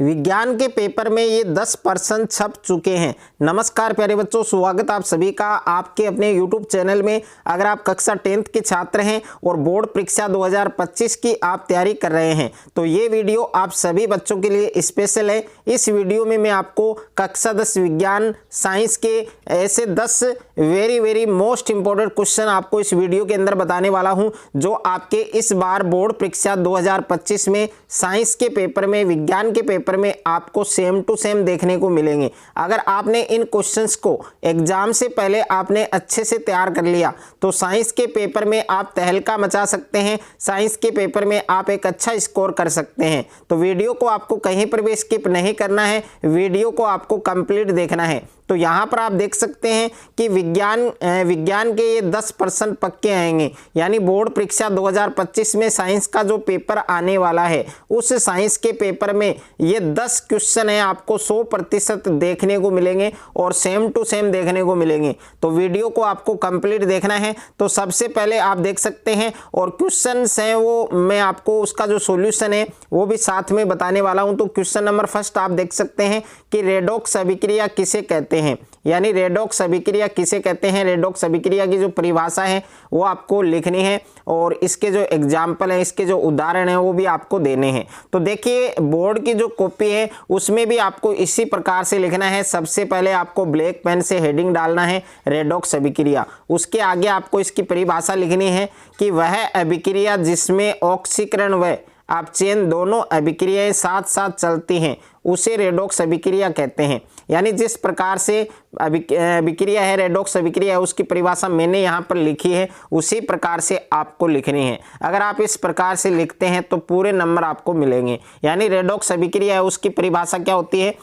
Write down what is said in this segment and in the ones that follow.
विज्ञान के पेपर में ये 10% छप चुके हैं। नमस्कार प्यारे बच्चों, स्वागत आप सभी का आपके अपने YouTube चैनल में। अगर आप कक्षा 10th के छात्र हैं और बोर्ड परीक्षा 2025 की आप तैयारी कर रहे हैं तो ये वीडियो आप सभी बच्चों के लिए स्पेशल है। इस वीडियो में मैं आपको कक्षा 10 विज्ञान साइंस के ऐसे 10 वेरी मोस्ट इंपॉर्टेंट क्वेश्चन आपको इस वीडियो के अंदर बताने वाला हूं, जो आपके इस बार बोर्ड परीक्षा 2025 में साइंस के पेपर में, विज्ञान के पेपर में आपको सेम टू सेम देखने को मिलेंगे। अगर आपने इन क्वेश्चंस को एग्जाम से पहले आपने अच्छे से तैयार कर लिया तो साइंस के पेपर में आप तहलका मचा सकते हैं, साइंस के पेपर में आप एक अच्छा स्कोर कर सकते हैं। तो वीडियो को आपको कहीं पर भी स्किप नहीं करना है, वीडियो को आपको कंप्लीट देखना है। तो यहाँ पर आप देख सकते हैं कि विज्ञान के ये 10% पक्के आएंगे, यानी बोर्ड परीक्षा 2025 में साइंस का जो पेपर आने वाला है उस साइंस के पेपर में ये 10 क्वेश्चन है आपको 100% देखने को मिलेंगे और सेम टू सेम देखने को मिलेंगे। तो वीडियो को आपको कंप्लीट देखना है। तो सबसे पहले आप देख सकते हैं और क्वेश्चन हैं वो मैं आपको उसका जो सॉल्यूशन है वो भी साथ में बताने वाला हूं। तो क्वेश्चन नंबर फर्स्ट आप देख सकते हैं कि रेडॉक्स अभिक्रिया किसे कहते हैं, यानी रेडॉक्स अभिक्रिया किसे कहते हैं। रेडॉक्स अभिक्रिया की जो परिभाषा है वो आपको लिखनी है और इसके जो एग्जाम्पल है, इसके जो उदाहरण है वो भी आपको देने हैं। तो देखिए बोर्ड की जो कॉपी है उसमें भी आपको इसी प्रकार से लिखना है। सबसे पहले आपको ब्लैक पेन से हेडिंग डालना है रेडॉक्स अभिक्रिया, उसके आगे आपको इसकी परिभाषा लिखनी है कि वह अभिक्रिया जिसमें ऑक्सीकरण व अपचयन दोनों अभिक्रियाएं साथ साथ चलती हैं उसे रेडॉक्स अभिक्रिया कहते हैं। यानी जिस प्रकार से अभिक्रिया है, रेडॉक्स अभिक्रिया है, उसकी परिभाषा मैंने यहाँ पर लिखी है, उसी प्रकार से आपको लिखनी है। अगर आप इस प्रकार से लिखते हैं तो पूरे नंबर आपको मिलेंगे। यानी रेडॉक्स अभिक्रिया है उसकी परिभाषा क्या होती है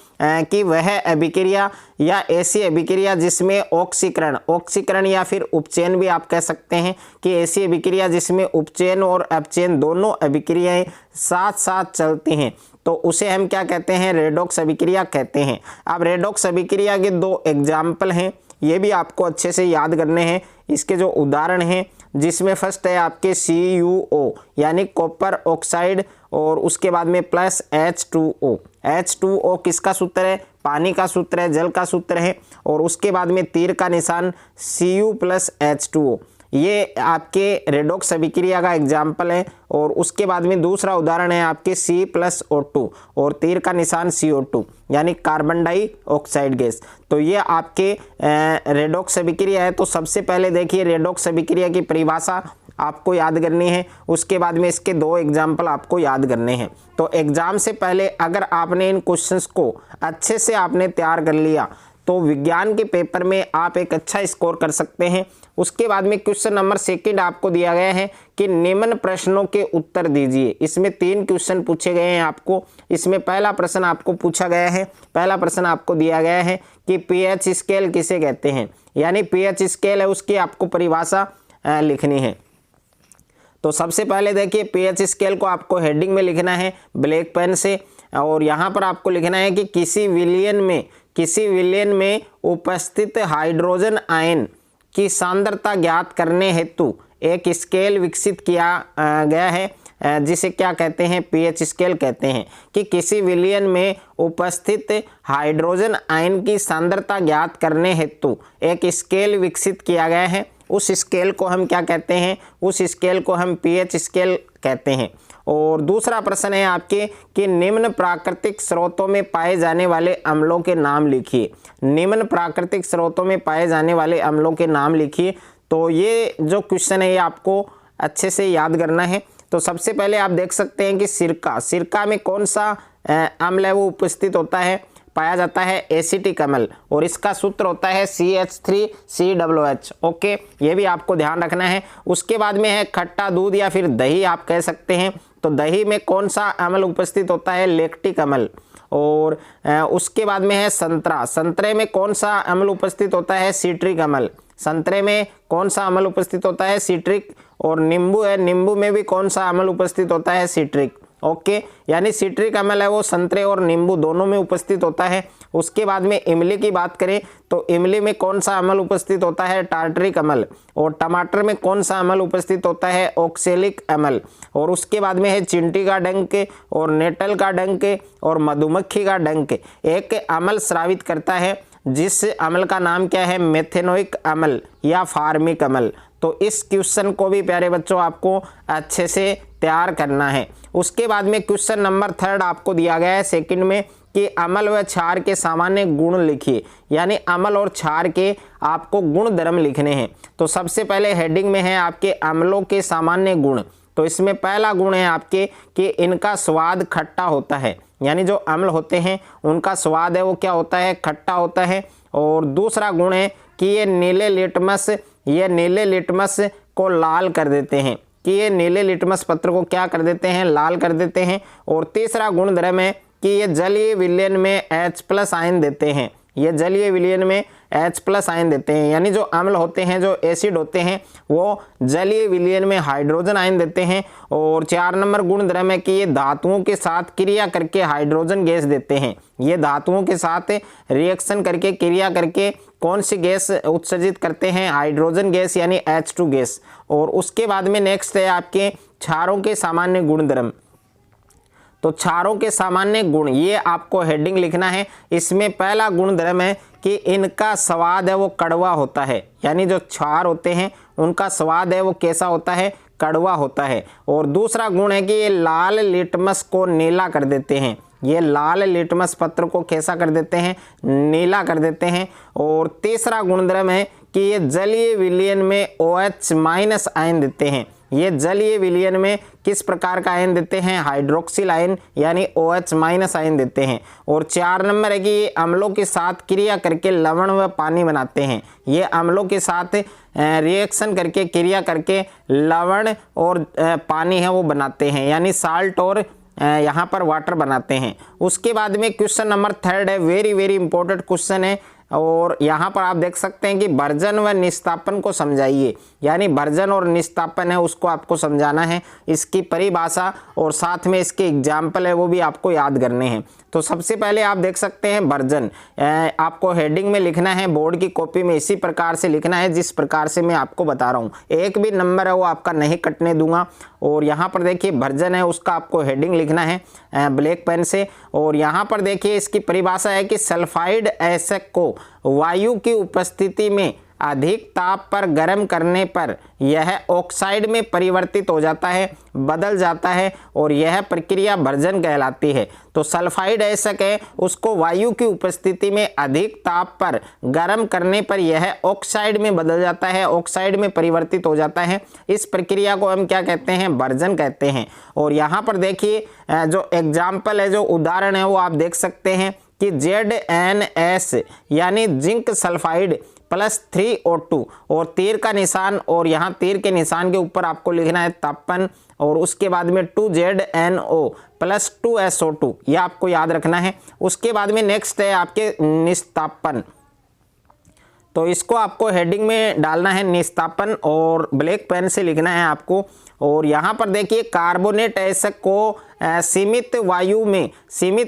कि वह अभिक्रिया या ऐसी अभिक्रिया जिसमें ऑक्सीकरण या फिर उपचयन भी आप कह सकते हैं कि ऐसी अभिक्रिया जिसमें उपचयन और अपचयन दोनों अभिक्रियाएं साथ साथ चलती हैं तो उसे हम क्या कहते हैं, रेडॉक्स अभिक्रिया कहते हैं। अब रेडॉक्स अभिक्रिया के 2 एग्जाम्पल हैं, ये भी आपको अच्छे से याद करने हैं। इसके जो उदाहरण हैं जिसमें फर्स्ट है आपके CuO यानी कॉपर ऑक्साइड और उसके बाद में प्लस H2O। H2O किसका सूत्र है, पानी का सूत्र है, जल का सूत्र है। और उसके बाद में तीर का निशान Cu + H2O, ये आपके रेडॉक्स अभिक्रिया का एग्जाम्पल है। और उसके बाद में दूसरा उदाहरण है आपके C+O2 और तीर का निशान CO2 यानी कार्बन डाइऑक्साइड गैस। तो ये आपके रेडॉक्स अभिक्रिया है। तो सबसे पहले देखिए रेडॉक्स अभिक्रिया की परिभाषा आपको याद करनी है, उसके बाद में इसके 2 एग्जाम्पल आपको याद करने हैं। तो एग्जाम से पहले अगर आपने इन क्वेश्चंस को अच्छे से आपने तैयार कर लिया तो विज्ञान के पेपर में आप एक अच्छा स्कोर कर सकते हैं। उसके बाद में क्वेश्चन नंबर 2 आपको दिया गया है कि निम्न प्रश्नों के उत्तर दीजिए। इसमें 3 क्वेश्चन पूछे गए हैं आपको। इसमें पहला प्रश्न आपको पूछा गया है, पहला प्रश्न आपको दिया गया है कि pH स्केल किसे कहते हैं, यानी pH स्केल है उसकी आपको परिभाषा लिखनी है। तो सबसे पहले देखिए pH स्केल को आपको हेडिंग में लिखना है ब्लैक पेन से, और यहाँ पर आपको लिखना है कि किसी विलयन में उपस्थित हाइड्रोजन आयन की सांद्रता ज्ञात करने हेतु एक स्केल विकसित किया गया है जिसे क्या कहते हैं, pH स्केल कहते हैं। कि किसी विलयन में उपस्थित हाइड्रोजन आयन की सांद्रता ज्ञात करने हेतु एक स्केल विकसित किया गया है, उस स्केल को हम क्या कहते हैं, उस स्केल को हम pH स्केल कहते हैं। और दूसरा प्रश्न है आपके कि निम्न प्राकृतिक स्रोतों में पाए जाने वाले अम्लों के नाम लिखिए। निम्न प्राकृतिक स्रोतों में पाए जाने वाले अम्लों के नाम लिखिए। तो ये जो क्वेश्चन है ये आपको अच्छे से याद करना है। तो सबसे पहले आप देख सकते हैं कि सिरका में कौन सा अम्ल है वो उपस्थित होता है, पाया जाता है एसिटिक अम्ल, और इसका सूत्र होता है CH3COOH। ओके, ये भी आपको ध्यान रखना है। उसके बाद में है खट्टा दूध या फिर दही आप कह सकते हैं। तो दही में कौन सा अम्ल उपस्थित होता है, लैक्टिक अम्ल। और उसके बाद में है संतरे में कौन सा अम्ल उपस्थित होता है, सिट्रिक अम्ल। संतरे में कौन सा अम्ल उपस्थित होता है, सिट्रिक। और नींबू है, नींबू में भी कौन सा अम्ल उपस्थित होता है, सिट्रिक। ओके, यानी सिट्रिक अम्ल है वो संतरे और नींबू दोनों में उपस्थित होता है। उसके बाद में इमली की बात करें तो इमली में कौन सा अम्ल उपस्थित होता है, टार्टरिक अम्ल। और टमाटर में कौन सा अम्ल उपस्थित होता है, ऑक्सैलिक अम्ल। और उसके बाद में है चिंटी का डंक और नेटल का डंक और मधुमक्खी का डंक एक अम्ल स्रावित करता है, जिस अम्ल का नाम क्या है, मेथेनोइक अम्ल या फार्मिक अम्ल। तो इस क्वेश्चन को भी प्यारे बच्चों आपको अच्छे से तैयार करना है। उसके बाद में क्वेश्चन नंबर 3 आपको दिया गया है सेकंड में कि अम्ल व क्षार के सामान्य गुण लिखिए, यानी अम्ल और क्षार के आपको गुण धर्म लिखने हैं। तो सबसे पहले हेडिंग में है आपके अम्लों के सामान्य गुण। तो इसमें पहला गुण है आपके कि इनका स्वाद खट्टा होता है, यानी जो अम्ल होते हैं उनका स्वाद है वो क्या होता है, खट्टा होता है। और दूसरा गुण है कि ये नीले लिटमस को लाल कर देते हैं, कि ये नीले लिटमस पत्र को क्या कर देते हैं, लाल कर देते हैं। और तीसरा गुण धर्म है कि ये जलीय विलयन में H+ आयन देते हैं, ये जलीय विलयन में H+ आयन देते हैं, यानी जो अम्ल होते हैं, जो एसिड होते हैं वो जलीय विलयन में हाइड्रोजन आयन देते हैं। और 4 नंबर गुण धर्म है कि ये धातुओं के साथ क्रिया करके हाइड्रोजन गैस देते हैं, ये धातुओं के साथ रिएक्शन करके क्रिया करके कौन सी गैस उत्सर्जित करते हैं, हाइड्रोजन गैस यानी H2 गैस। और उसके बाद में नेक्स्ट है आपके क्षारों के सामान्य गुण धर्म। तो क्षारों के सामान्य गुण ये आपको हेडिंग लिखना है। इसमें पहला गुण धर्म है कि इनका स्वाद है वो कड़वा होता है, यानी जो क्षार होते हैं उनका स्वाद है वो कैसा होता है, कड़वा होता है। और दूसरा गुण है कि ये लाल लिटमस को नीला कर देते हैं, ये लाल लिटमस पत्र को कैसा कर देते हैं, नीला कर देते हैं। और तीसरा गुणधर्म है कि ये जलीय विलयन में OH- आयन देते हैं, ये जलीय विलयन में किस प्रकार का आयन देते हैं, हाइड्रोक्सिल आयन यानी OH- आयन देते हैं। और 4 नंबर है कि ये अम्लों के साथ क्रिया करके लवण व पानी बनाते हैं, ये अम्लों के साथ रिएक्शन करके क्रिया करके लवण और पानी है वो बनाते हैं, यानी साल्ट और यहाँ पर वाटर बनाते हैं। उसके बाद में क्वेश्चन नंबर 3 है, वेरी इंपॉर्टेंट क्वेश्चन है। और यहाँ पर आप देख सकते हैं कि भर्जन व निस्तापन को समझाइए, यानी भर्जन और निस्तापन है उसको आपको समझाना है, इसकी परिभाषा और साथ में इसके एग्जाम्पल है वो भी आपको याद करने हैं। तो सबसे पहले आप देख सकते हैं भर्जन, आपको हेडिंग में लिखना है, बोर्ड की कॉपी में इसी प्रकार से लिखना है जिस प्रकार से मैं आपको बता रहा हूँ, एक भी नंबर है वो आपका नहीं कटने दूंगा। और यहाँ पर देखिए भर्जन है उसका आपको हेडिंग लिखना है ब्लैक पेन से। और यहाँ पर देखिए इसकी परिभाषा है कि सल्फाइड एसिड को वायु की उपस्थिति में अधिक ताप पर गर्म करने पर यह ऑक्साइड में परिवर्तित हो जाता है, बदल जाता है, और यह प्रक्रिया भर्जन कहलाती है। तो सल्फाइड एसिड है उसको वायु की उपस्थिति में अधिक ताप पर गर्म करने पर यह ऑक्साइड में बदल जाता है, ऑक्साइड में परिवर्तित हो जाता है। इस प्रक्रिया को हम क्या कहते हैं, भर्जन कहते हैं। और यहाँ पर देखिए जो एग्जाम्पल है, जो उदाहरण है वो आप देख सकते हैं कि ZnS यानी जिंक सल्फाइड +3O2 और तीर का निशान, और यहाँ तीर के निशान के ऊपर आपको लिखना है तापन, और उसके बाद में 2ZnO +2SO2, यह आपको याद रखना है। उसके बाद में नेक्स्ट है आपके निस्तापन, तो इसको आपको हेडिंग में डालना है निस्तापन, और ब्लैक पेन से लिखना है आपको। और यहाँ पर देखिए कार्बोनेट एसिड को सीमित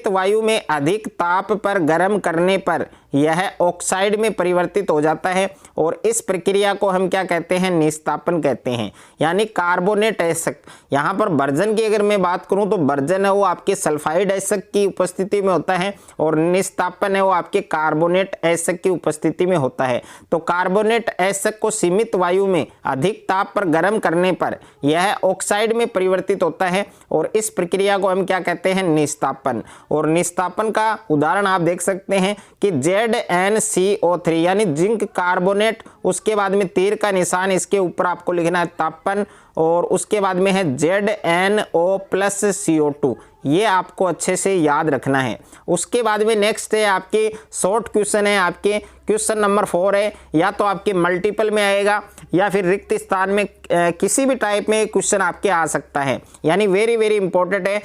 वायु में अधिक ताप पर गर्म करने पर यह ऑक्साइड में परिवर्तित हो जाता है, और इस प्रक्रिया को हम क्या कहते हैं, निस्तापन कहते हैं। यानी कार्बोनेट एसिड, यहाँ पर भर्जन की अगर मैं बात करूँ तो भर्जन है वो आपके सल्फाइड एसिड की उपस्थिति में होता है, और निस्तापन है वो आपके कार्बोनेट एसिड की उपस्थिति में होता है। तो कार्बोनेट एसिड को सीमित वायु में अधिक ताप पर गर्म करने पर यह ऑक्साइड में परिवर्तित होता है, और इस प्रक्रिया को हम क्या कहते हैं, निस्तापन। और निस्तापन का उदाहरण आप देख सकते हैं कि ZnCO3 यानी जिंक कार्बोनेट, उसके बाद में तीर का निशान, इसके ऊपर आपको लिखना है तापन, और उसके बाद में है ZnO +CO2, ये आपको अच्छे से याद रखना है। उसके बाद में नेक्स्ट है आपके शॉर्ट क्वेश्चन है आपके क्वेश्चन नंबर 4 है, या तो आपके मल्टीपल में आएगा या फिर रिक्त स्थान में किसी भी टाइप में क्वेश्चन आपके आ सकता है। यानी वेरी वेरी इंपॉर्टेंट है।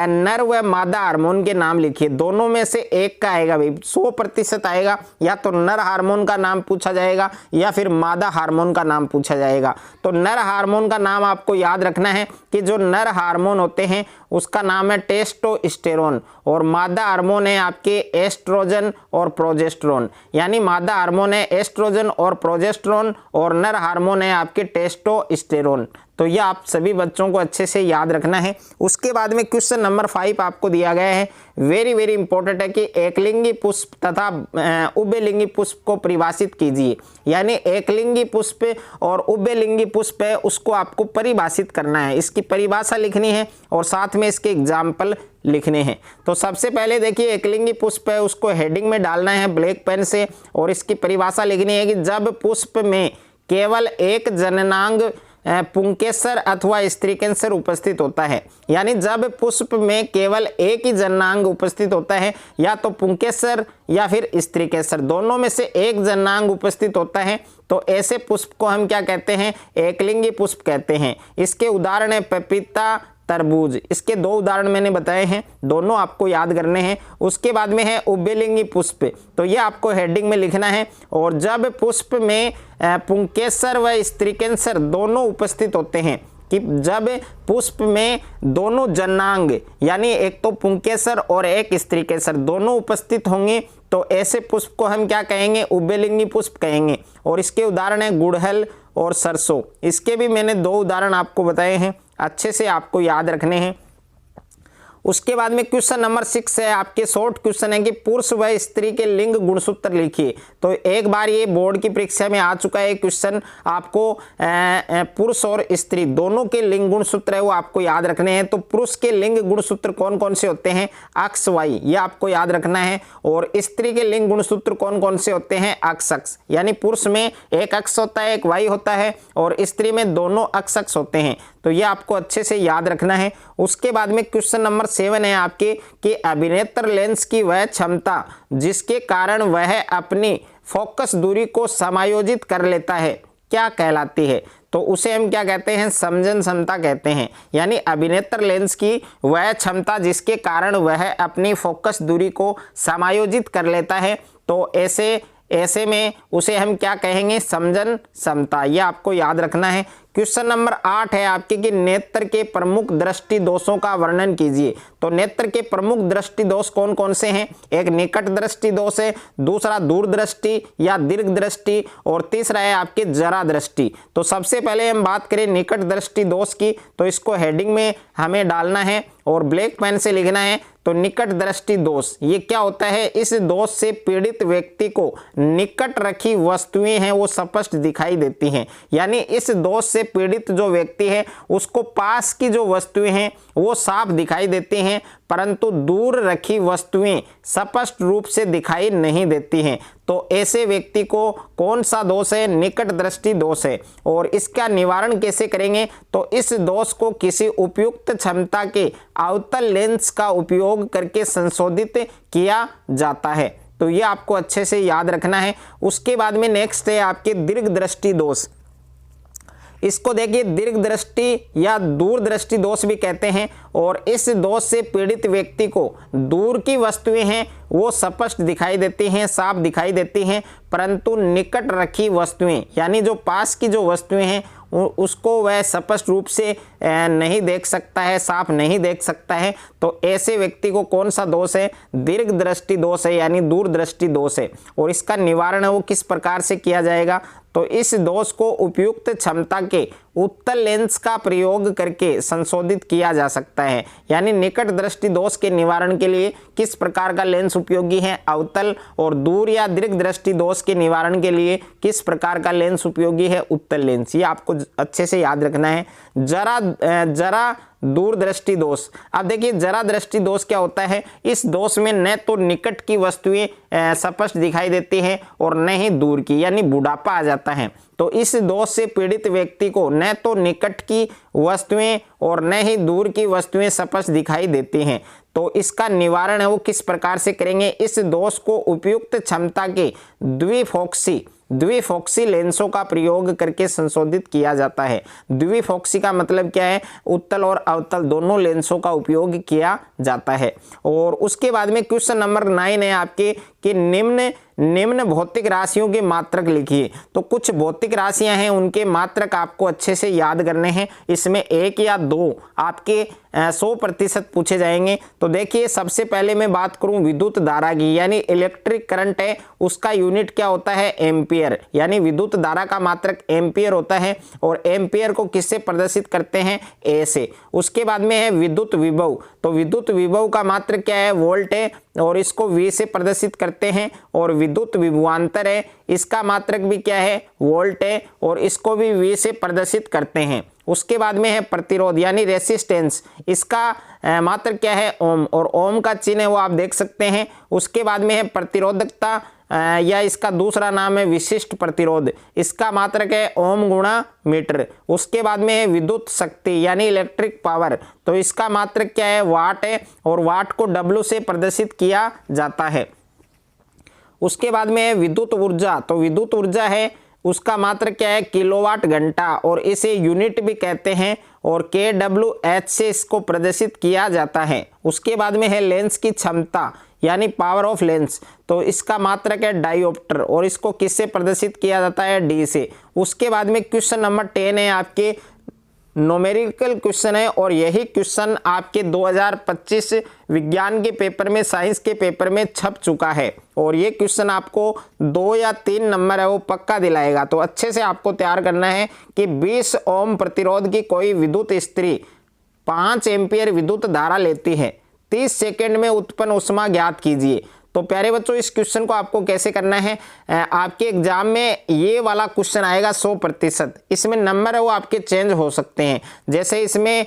नर व मादा हार्मोन के नाम लिखिए, दोनों में से एक का आएगा भाई, 100% आएगा। या तो नर हार्मोन का नाम पूछा जाएगा या फिर मादा हार्मोन का नाम पूछा जाएगा। तो नर हार्मोन का नाम आपको याद रखना है कि जो नर हार्मोन होते हैं उसका नाम है टेस्टोस्टेरोन, और मादा हार्मोन है आपके एस्ट्रोजन और प्रोजेस्टेरोन। यानी मादा हार्मोन है एस्ट्रोजन और प्रोजेस्टेरोन और नर हार्मोन है आपके टेस्टोस्टेरोन। तो ये आप सभी बच्चों को अच्छे से याद रखना है। उसके बाद में क्वेश्चन नंबर 5 आपको दिया गया है, वेरी वेरी इंपॉर्टेंट है कि एकलिंगी पुष्प तथा उभयलिंगी पुष्प को परिभाषित कीजिए। यानी एकलिंगी पुष्प और उभयलिंगी पुष्प है उसको आपको परिभाषित करना है, इसकी परिभाषा लिखनी है और साथ में इसके एग्जाम्पल लिखने हैं। तो सबसे पहले देखिए एकलिंगी पुष्प है उसको हेडिंग में डालना है ब्लैक पेन से, और इसकी परिभाषा लिखनी है कि जब पुष्प में केवल एक जननांग पुंकेसर अथवा स्त्री कैंसर उपस्थित होता है। यानी जब पुष्प में केवल एक ही जननांग उपस्थित होता है, या तो पुंकेसर या फिर स्त्री कैंसर, दोनों में से एक जननांग उपस्थित होता है, तो ऐसे पुष्प को हम क्या कहते हैं, एकलिंगी पुष्प कहते हैं। इसके उदाहरण है पपीता, तरबूज। इसके 2 उदाहरण मैंने बताए हैं, दोनों आपको याद करने हैं। उसके बाद में है उभयलिंगी पुष्प, तो ये आपको हेडिंग में लिखना है। और जब पुष्प में पुंकेसर व स्त्री कैंसर दोनों उपस्थित होते हैं, कि जब पुष्प में दोनों जननांग यानी एक तो पुंकेसर और एक स्त्री कैंसर दोनों उपस्थित होंगे, तो ऐसे पुष्प को हम क्या कहेंगे, उभयलिंगी पुष्प कहेंगे। और इसके उदाहरण है गुड़हल और सरसों। इसके भी मैंने 2 उदाहरण आपको बताए हैं, अच्छे से आपको याद रखने हैं। उसके बाद में क्वेश्चन नंबर 6 है आपके, शॉर्ट क्वेश्चन है कि पुरुष व स्त्री के लिंग गुणसूत्र लिखिए। तो एक बार ये बोर्ड की परीक्षा में आ चुका है क्वेश्चन, आपको पुरुष और स्त्री दोनों के लिंग गुणसूत्र है वो आपको याद रखने हैं। तो पुरुष के लिंग गुणसूत्र कौन कौन से होते हैं, अक्ष वाई, ये आपको याद रखना है। और स्त्री के लिंग गुणसूत्र कौन कौन से होते हैं, अक्ष अक्ष। यानी पुरुष में एक अक्ष होता है, एक वाई होता है, और स्त्री में दोनों अक्ष अक्ष होते हैं। तो ये आपको अच्छे से याद रखना है। उसके बाद में क्वेश्चन नंबर 7 है आपके कि अभिनेत्र लेंस की वह क्षमता जिसके कारण वह अपनी फोकस दूरी को समायोजित कर लेता है क्या कहलाती है। तो उसे हम क्या कहते हैं, समजन क्षमता कहते हैं। यानी अभिनेत्र लेंस की वह क्षमता जिसके कारण वह अपनी फोकस दूरी को समायोजित कर लेता है, तो ऐसे में उसे हम क्या कहेंगे, समजन क्षमता। यह आपको याद रखना है। क्वेश्चन नंबर 8 है आपके कि नेत्र के प्रमुख दृष्टि दोषों का वर्णन कीजिए। तो नेत्र के प्रमुख दृष्टि दोष कौन कौन से हैं, एक निकट दृष्टि दोष है, दूसरा दूर दृष्टि या दीर्घ दृष्टि, और तीसरा है आपके जरा दृष्टि। तो सबसे पहले हम बात करें निकट दृष्टि दोष की, तो इसको हेडिंग में हमें डालना है और ब्लैक पेन से लिखना है। तो निकट दृष्टि दोष ये क्या होता है, इस दोष से पीड़ित व्यक्ति को निकट रखी वस्तुएं हैं वो स्पष्ट दिखाई देती हैं। यानी इस दोष से पीड़ित जो व्यक्ति है उसको पास की जो वस्तुएं हैं वो साफ दिखाई देती हैं, परंतु दूर रखी वस्तुएं स्पष्ट रूप से दिखाई नहीं देती हैं। तो ऐसे व्यक्ति को कौन सा दोष है, निकट दृष्टि दोष है। और इसका निवारण कैसे करेंगे, तो इस दोष को किसी उपयुक्त क्षमता के अवतल लेंस का उपयोग करके संशोधित किया जाता है। तो ये आपको अच्छे से याद रखना है। उसके बाद में नेक्स्ट है आपके दीर्घ दृष्टि दोष। इसको देखिए दीर्घ दृष्टि या दूर दृष्टि दोष भी कहते हैं, और इस दोष से पीड़ित व्यक्ति को दूर की वस्तुएं हैं वो स्पष्ट दिखाई देती हैं, साफ दिखाई देती हैं, परंतु निकट रखी वस्तुएं यानी जो पास की जो वस्तुएं हैं उसको वह स्पष्ट रूप से नहीं देख सकता है, साफ नहीं देख सकता है। तो ऐसे व्यक्ति को कौन सा दोष है, दीर्घ दृष्टि दोष है, यानी दूर दृष्टि दोष है। और इसका निवारण है वो किस प्रकार से किया जाएगा, तो इस दोष को उपयुक्त क्षमता के उत्तल लेंस का प्रयोग करके संशोधित किया जा सकता है। यानी निकट दृष्टि दोष के निवारण के लिए किस प्रकार का लेंस उपयोगी है, अवतल, और दूर या दीर्घ दृष्टि दोष के निवारण के लिए किस प्रकार का लेंस उपयोगी है, उत्तल लेंस। ये आपको अच्छे से याद रखना है। जरा दूर दृष्टि दोष। अब देखिए जरा दृष्टि दोष क्या होता है, इस दोष में न तो निकट की वस्तुएं स्पष्ट दिखाई देती हैं और न ही दूर की, यानी बुढ़ापा आ जाता है। तो इस दोष से पीड़ित व्यक्ति को न तो निकट की वस्तुएं और न ही दूर की वस्तुएं स्पष्ट दिखाई देती हैं। तो इसका निवारण है वो किस प्रकार से करेंगे? इस दोष को उपयुक्त क्षमता के द्विफोक्सी लेंसों का प्रयोग करके संशोधित किया जाता है। द्विफोक्सी का मतलब क्या है? उत्तल और अवतल दोनों लेंसों का उपयोग किया जाता है। और उसके बाद में क्वेश्चन नंबर 9 है आपके कि निम्न भौतिक राशियों के मात्रक लिखिए। तो कुछ भौतिक राशियां हैं, उनके मात्रक आपको अच्छे से याद करने हैं। इसमें 1 या 2 आपके 100% पूछे जाएंगे। तो देखिए, सबसे पहले मैं बात करूं विद्युत धारा की, यानी इलेक्ट्रिक करंट है, उसका यूनिट क्या होता है? एम्पियर। यानी विद्युत धारा का मात्रक एम्पियर होता है और एम्पियर को किससे प्रदर्शित करते हैं? ए से। उसके बाद में है विद्युत विभव। तो विद्युत विभव का मात्रक क्या है? वोल्ट है और इसको V से प्रदर्शित करते हैं। और विद्युत विभवांतर है, इसका मात्रक भी क्या है? वोल्ट है और इसको भी V से प्रदर्शित करते हैं। उसके बाद में है प्रतिरोध यानी रेसिस्टेंस, इसका मात्रक क्या है? ओम, और ओम का चिन्ह है वो आप देख सकते हैं। उसके बाद में है प्रतिरोधकता या इसका दूसरा नाम है विशिष्ट प्रतिरोध, इसका मात्रक है ओम गुणा मीटर। उसके बाद में है विद्युत शक्ति यानी इलेक्ट्रिक पावर, तो इसका मात्रक क्या है? वाट है और वाट को W से प्रदर्शित किया जाता है। उसके बाद में है विद्युत ऊर्जा। तो विद्युत ऊर्जा है, उसका मात्रक क्या है? किलोवाट घंटा और इसे यूनिट भी कहते हैं और kWh से इसको प्रदर्शित किया जाता है। उसके बाद में है लेंस की क्षमता यानी पावर ऑफ लेंस, तो इसका मात्रक है डायोप्टर और इसको किससे प्रदर्शित किया जाता है? D से। उसके बाद में क्वेश्चन नंबर 10 है आपके न्यूमेरिकल क्वेश्चन है और यही क्वेश्चन आपके 2025 विज्ञान के पेपर में, साइंस के पेपर में छप चुका है और ये क्वेश्चन आपको 2 या 3 नंबर है वो पक्का दिलाएगा। तो अच्छे से आपको तैयार करना है कि 20 ओम प्रतिरोध की कोई विद्युत स्त्री 5 एम्पियर विद्युत धारा लेती है, 30 सेकेंड में उत्पन्न ऊष्मा ज्ञात कीजिए। तो प्यारे बच्चों, इस क्वेश्चन को आपको कैसे करना है? आपके एग्जाम में ये वाला क्वेश्चन आएगा 100%। इसमें नंबर है वो आपके चेंज हो सकते हैं। जैसे इसमें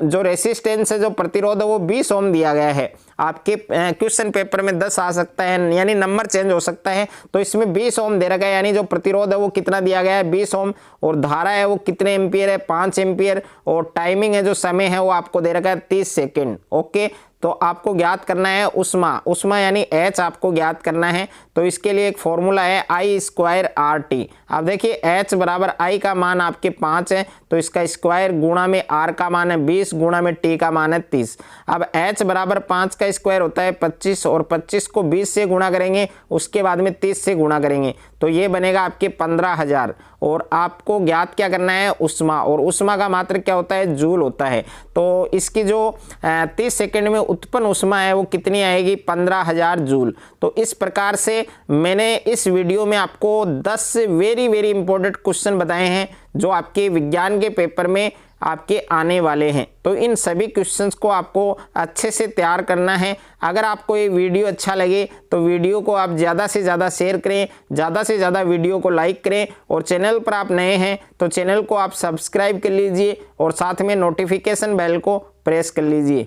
जो रेसिस्टेंस है, जो प्रतिरोध है, वो 20 ओम दिया गया है। आपके क्वेश्चन पेपर में 10 आ सकता है, यानी नंबर चेंज हो सकता है। तो इसमें 20 ओम दे रखा है, यानी जो प्रतिरोध है वो कितना दिया गया है? 20 ओम। और धारा है वो कितने एम्पियर है? 5 एम्पियर। और टाइमिंग है, जो समय है वो आपको दे रखा है 30 सेकेंड। ओके, तो आपको ज्ञात करना है उष्मा यानी H आपको ज्ञात करना है। तो इसके लिए एक फॉर्मूला है I²RT। अब देखिए H बराबर I का मान आपके 5 है, तो इसका स्क्वायर गुणा में R का मान है 20 गुणा में T का मान है 30। अब H बराबर 5 का स्क्वायर होता है 25 और 25 को 20 से गुणा करेंगे, उसके बाद में 30 से गुणा करेंगे, तो ये बनेगा आपके 15,000। और आपको ज्ञात क्या करना है? उष्मा, और उष्मा का मात्रक क्या होता है? जूल होता है। तो इसकी जो 30 सेकेंड में उत्पन्न उष्मा है वो कितनी आएगी? 15,000 जूल। तो इस प्रकार से मैंने इस वीडियो में आपको 10 वेरी इंपॉर्टेंट क्वेश्चन बताए हैं जो आपके विज्ञान के पेपर में आपके आने वाले हैं। तो इन सभी क्वेश्चंस को आपको अच्छे से तैयार करना है। अगर आपको ये वीडियो अच्छा लगे तो वीडियो को आप ज़्यादा से ज़्यादा शेयर करें, ज़्यादा से ज़्यादा वीडियो को लाइक करें, और चैनल पर आप नए हैं तो चैनल को आप सब्सक्राइब कर लीजिए और साथ में नोटिफिकेशन बेल को प्रेस कर लीजिए।